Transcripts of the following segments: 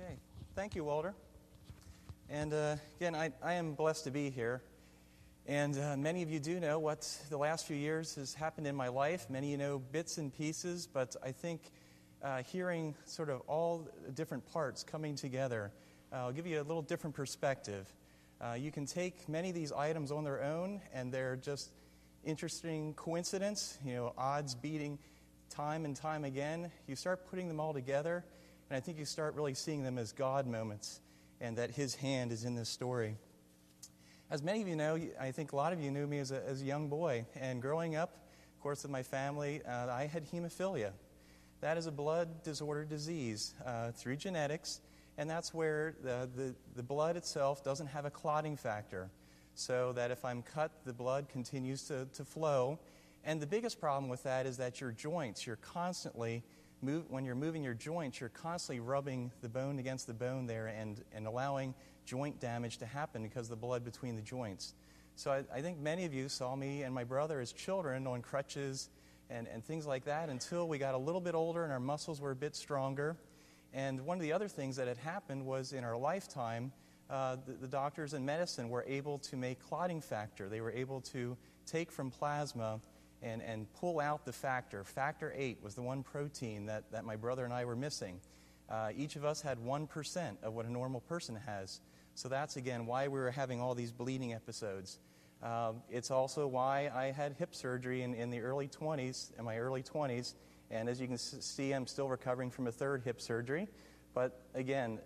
Okay, thank you, Walter. And again, I am blessed to be here. And many of you do know what the last few years has happened in my life. Many of you know bits and pieces, but I think hearing sort of all the different parts coming together, I'll give you a little different perspective. You can take many of these items on their own, and they're just interesting coincidence, odds beating time and time again. You start putting them all together, and I think you start really seeing them as God moments, and that His hand is in this story. As many of you know, I think a lot of you knew me as a young boy, and growing up, of course, with my family, I had hemophilia. That is a blood disorder disease through genetics, and that's where the blood itself doesn't have a clotting factor, so that if I'm cut, the blood continues to flow. And the biggest problem with that is that your joints, you're constantly when you're moving your joints, you're constantly rubbing the bone against the bone there and allowing joint damage to happen because of the blood between the joints. So I think many of you saw me and my brother as children on crutches and things like that until we got a little bit older and our muscles were a bit stronger. And one of the other things that had happened was in our lifetime, the doctors in medicine were able to make clotting factor. They were able to take from plasma and pull out the factor. Factor 8 was the one protein that my brother and I were missing. Each of us had 1% of what a normal person has. So that's, again, why we were having all these bleeding episodes. It's also why I had hip surgery in my early 20s. And as you can see, I'm still recovering from a third hip surgery. But again,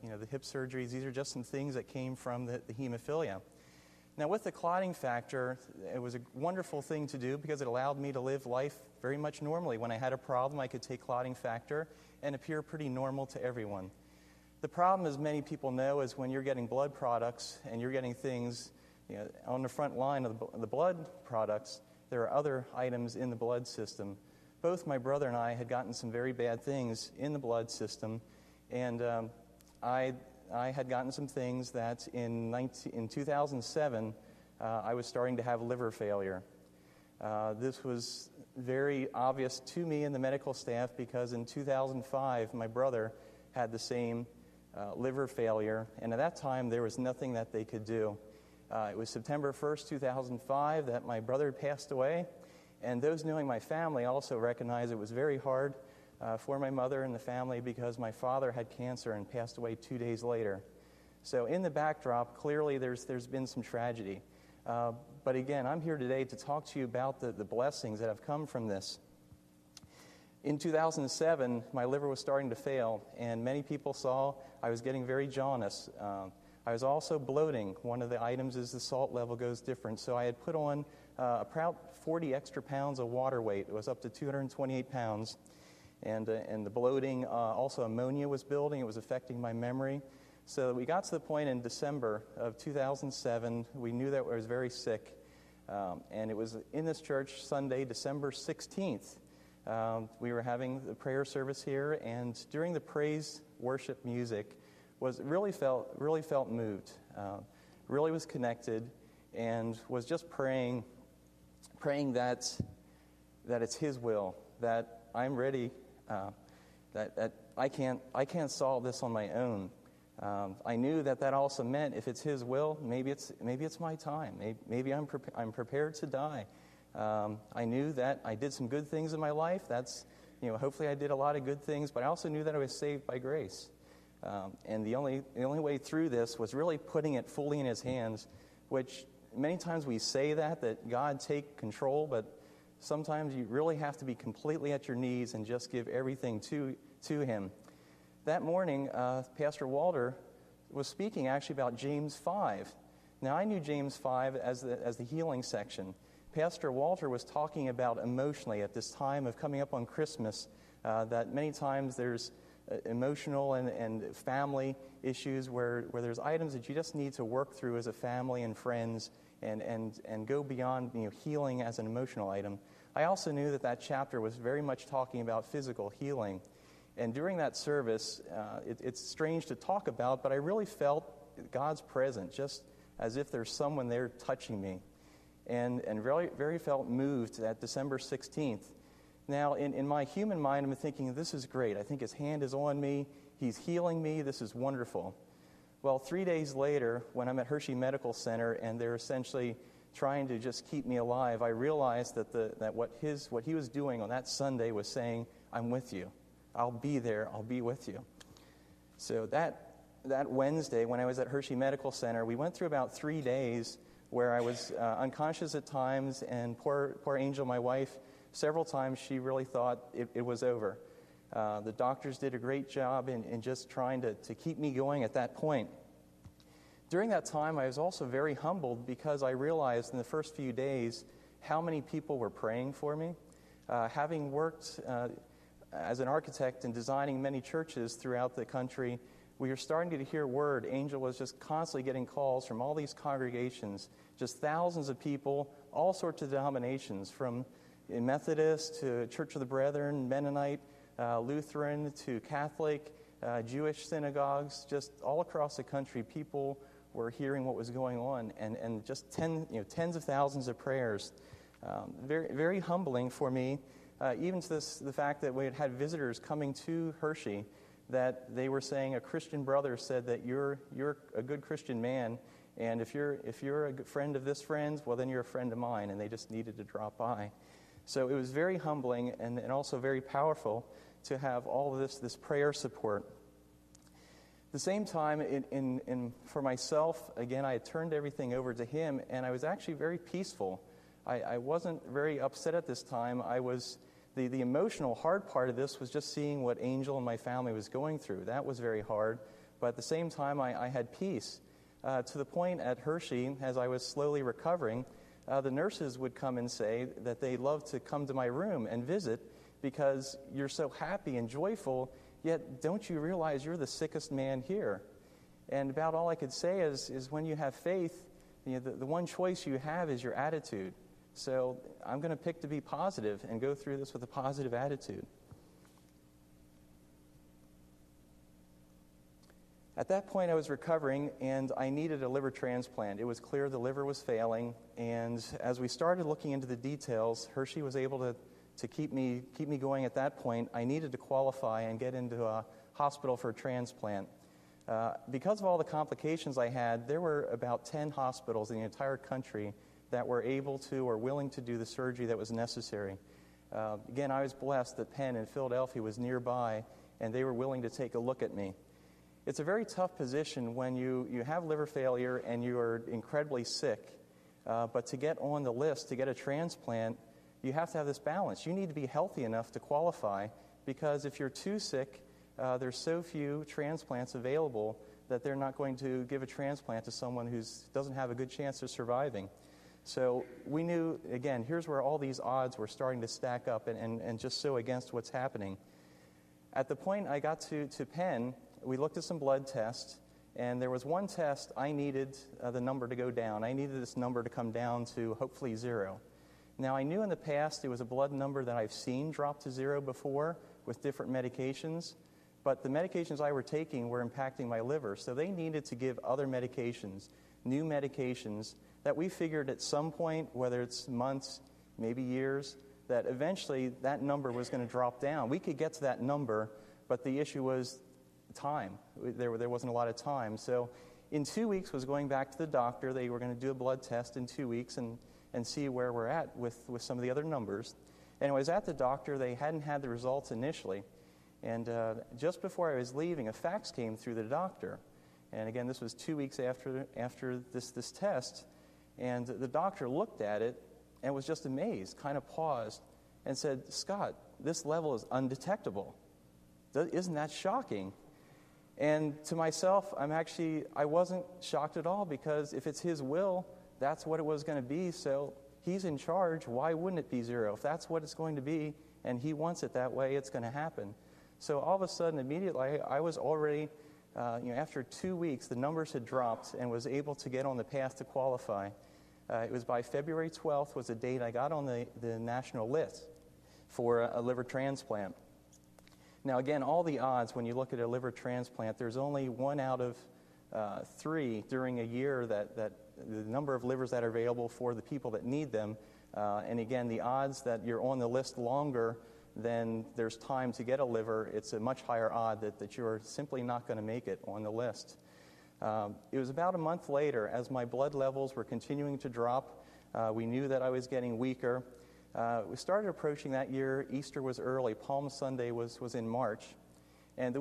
the hip surgeries, these are just some things that came from the hemophilia. Now, with the clotting factor, it was a wonderful thing to do because it allowed me to live life very much normally. When I had a problem, I could take clotting factor and appear pretty normal to everyone. The problem, as many people know, is when you're getting blood products and you're getting things on the front line of the blood products, there are other items in the blood system. Both my brother and I had gotten some very bad things in the blood system, and I had gotten some things that in 2007, I was starting to have liver failure. This was very obvious to me and the medical staff because in 2005, my brother had the same liver failure, and at that time, there was nothing that they could do. It was September 1st, 2005, that my brother passed away, and those knowing my family also recognized it was very hard for my mother and the family because my father had cancer and passed away 2 days later. So in the backdrop, clearly there's been some tragedy. But again, I'm here today to talk to you about the blessings that have come from this. In 2007, my liver was starting to fail, and many people saw I was getting very jaundiced. I was also bloating. One of the items is the salt level goes different. So I had put on about 40 extra pounds of water weight. It was up to 228 pounds. And the bloating, also ammonia was building. It was affecting my memory. So we got to the point in December of 2007. We knew that I was very sick. And it was in this church Sunday, December 16th. We were having the prayer service here. And during the praise worship music, really felt moved. Really was connected and was just praying that it's His will, that I'm ready. That I can't solve this on my own. I knew that also meant if it's His will, maybe it's my time. Maybe I'm prepared to die. I knew that I did some good things in my life. That's hopefully I did a lot of good things. But I also knew that I was saved by grace. And the only way through this was really putting it fully in His hands. Which many times we say that God take control, but sometimes you really have to be completely at your knees and just give everything to Him. That morning, Pastor Walter was speaking actually about James 5. Now, I knew James 5 as the healing section. Pastor Walter was talking about emotionally at this time of coming up on Christmas, that many times there's emotional and family issues where there's items that you just need to work through as a family and friends and go beyond healing as an emotional item. I also knew that chapter was very much talking about physical healing. And during that service, it's strange to talk about, but I really felt God's presence, just as if there's someone there touching me. And really, very felt moved that December 16th. Now, in my human mind, I'm thinking, this is great. I think His hand is on me. He's healing me. This is wonderful. Well, 3 days later, when I'm at Hershey Medical Center and they're essentially trying to just keep me alive, I realized that what he was doing on that Sunday was saying, I'm with you. I'll be there. I'll be with you. So that Wednesday, when I was at Hershey Medical Center, we went through about 3 days where I was unconscious at times, and poor Angel, my wife, several times she really thought it was over. The doctors did a great job in just trying to keep me going at that point. During that time, I was also very humbled because I realized in the first few days how many people were praying for me. Having worked as an architect and designing many churches throughout the country, we were starting to hear word. Angel was just constantly getting calls from all these congregations, just thousands of people, all sorts of denominations, from Methodist to Church of the Brethren, Mennonite, Lutheran to Catholic, Jewish synagogues, just all across the country. People were hearing what was going on, and just tens of thousands of prayers. Very, very humbling for me, even to the fact that we had visitors coming to Hershey, that they were saying, a Christian brother said that you're a good Christian man, and if you're a good friend of this friend's, well, then you're a friend of mine, and they just needed to drop by. So it was very humbling and also very powerful to have all of this prayer support. At the same time, for myself, again, I had turned everything over to him, and I was actually very peaceful. I wasn't very upset at this time. The emotional hard part of this was just seeing what Angel and my family was going through. That was very hard, but at the same time, I had peace. To the point at Hershey, as I was slowly recovering, the nurses would come and say that they loved to come to my room and visit because you're so happy and joyful, yet don't you realize you're the sickest man here? And about all I could say is when you have faith, the one choice you have is your attitude. So I'm going to pick to be positive and go through this with a positive attitude. At that point, I was recovering, and I needed a liver transplant. It was clear the liver was failing, and as we started looking into the details, Hershey was able to keep me going at that point. I needed to qualify and get into a hospital for a transplant. Because of all the complications I had, there were about 10 hospitals in the entire country that were able to or willing to do the surgery that was necessary. Again, I was blessed that Penn in Philadelphia was nearby, and they were willing to take a look at me. It's a very tough position when you have liver failure and you are incredibly sick, but to get on the list, to get a transplant, you have to have this balance. You need to be healthy enough to qualify, because if you're too sick, there's so few transplants available that they're not going to give a transplant to someone who doesn't have a good chance of surviving. So we knew, again, here's where all these odds were starting to stack up and just so against what's happening. At the point I got to Penn, we looked at some blood tests, and there was one test I needed the number to go down. I needed this number to come down to hopefully 0. Now, I knew in the past it was a blood number that I've seen drop to 0 before with different medications, but the medications I were taking were impacting my liver, so they needed to give other medications, new medications, that we figured at some point, whether it's months, maybe years, that eventually that number was going to drop down. We could get to that number, but the issue was time. There wasn't a lot of time. So in 2 weeks was going back to the doctor. They were going to do a blood test in 2 weeks and see where we're at with some of the other numbers. And I was at the doctor. They hadn't had the results initially. And just before I was leaving, a fax came through the doctor. And again, this was 2 weeks after this test. And the doctor looked at it and was just amazed, kind of paused, and said, "Scott, this level is undetectable. Isn't that shocking?" And to myself, I wasn't shocked at all, because if it's his will, that's what it was going to be. So he's in charge. Why wouldn't it be 0? If that's what it's going to be and he wants it that way, it's going to happen. So all of a sudden, immediately, I was already, after 2 weeks, the numbers had dropped and was able to get on the path to qualify. It was by February 12th was the date I got on the national list for a liver transplant. Now, again, all the odds, when you look at a liver transplant, there's only 1 out of 3 during a year that the number of livers that are available for the people that need them. And again, the odds that you're on the list longer then there's time to get a liver, it's a much higher odd that you're simply not going to make it on the list. It was about a month later, as my blood levels were continuing to drop, we knew that I was getting weaker. We started approaching that year. Easter was early. Palm Sunday was in March. And the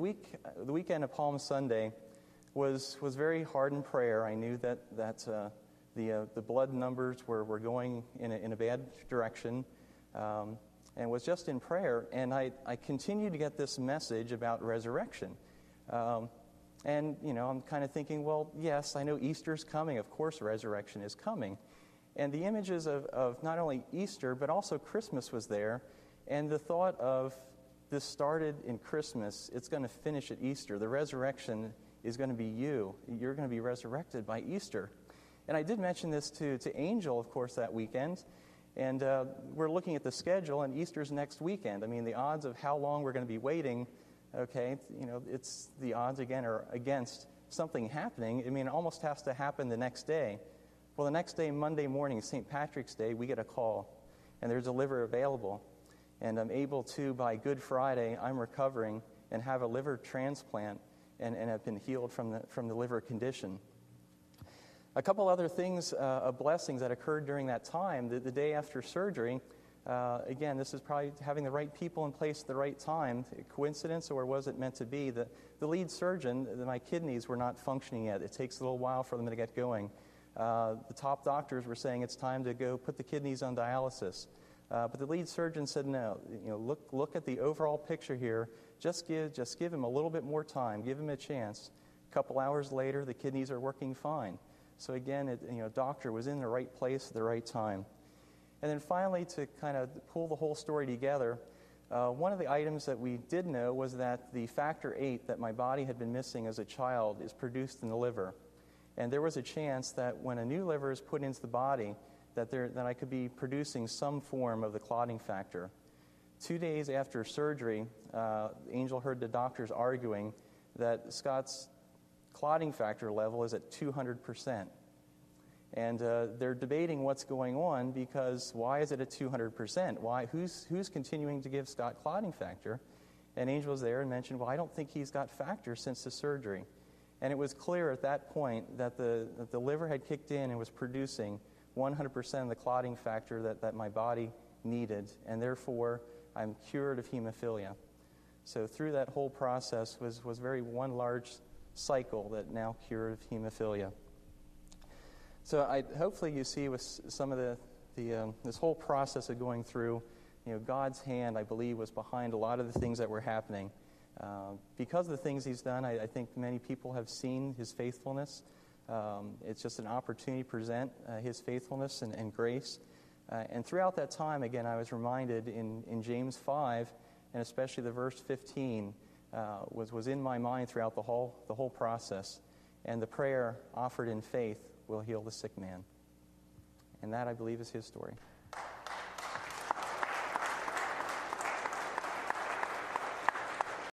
weekend of Palm Sunday was very hard in prayer. I knew that the blood numbers were going in a bad direction, and was just in prayer. And I continued to get this message about resurrection. And, I'm kind of thinking, well, yes, I know Easter's coming. Of course resurrection is coming. And the images of not only Easter, but also Christmas was there. And the thought of this started in Christmas, it's going to finish at Easter. The resurrection is going to be you. You're going to be resurrected by Easter. And I did mention this to Angel, of course, that weekend. And we're looking at the schedule, and Easter's next weekend. I mean, the odds of how long we're going to be waiting, okay, it's the odds, again, are against something happening. I mean, it almost has to happen the next day. Well, the next day, Monday morning, St. Patrick's Day, we get a call, and there's a liver available. And I'm able to, by Good Friday, I'm recovering and have a liver transplant and have been healed from the liver condition. A couple other things, blessings that occurred during that time. The day after surgery, again, this is probably having the right people in place at the right time. Coincidence, or was it meant to be? The lead surgeon, my kidneys were not functioning yet. It takes a little while for them to get going. The top doctors were saying it's time to go put the kidneys on dialysis. But the lead surgeon said, no, look at the overall picture here. Just give him a little bit more time. Give him a chance. A couple hours later, the kidneys are working fine. So again, doctor was in the right place at the right time. And then finally, to kind of pull the whole story together, one of the items that we did know was that the factor VIII that my body had been missing as a child is produced in the liver. And there was a chance that when a new liver is put into the body, that I could be producing some form of the clotting factor. 2 days after surgery, Angel heard the doctors arguing that Scott's clotting factor level is at 200%. And they're debating what's going on, because why is it at 200%? Who's continuing to give Scott clotting factor? And Angel was there and mentioned, well, I don't think he's got factor since the surgery. And it was clear at that point that the liver had kicked in and was producing 100% of the clotting factor that my body needed, and therefore I'm cured of hemophilia. So through that whole process was one large cycle that now cured of hemophilia. So hopefully you see with some of this whole process of going through, God's hand, I believe, was behind a lot of the things that were happening. Because of the things he's done, I think many people have seen his faithfulness. It's just an opportunity to present his faithfulness and grace. And throughout that time, again, I was reminded in James 5, and especially the verse 15, was in my mind throughout the whole process. And the prayer offered in faith will heal the sick man. And that, I believe, is his story.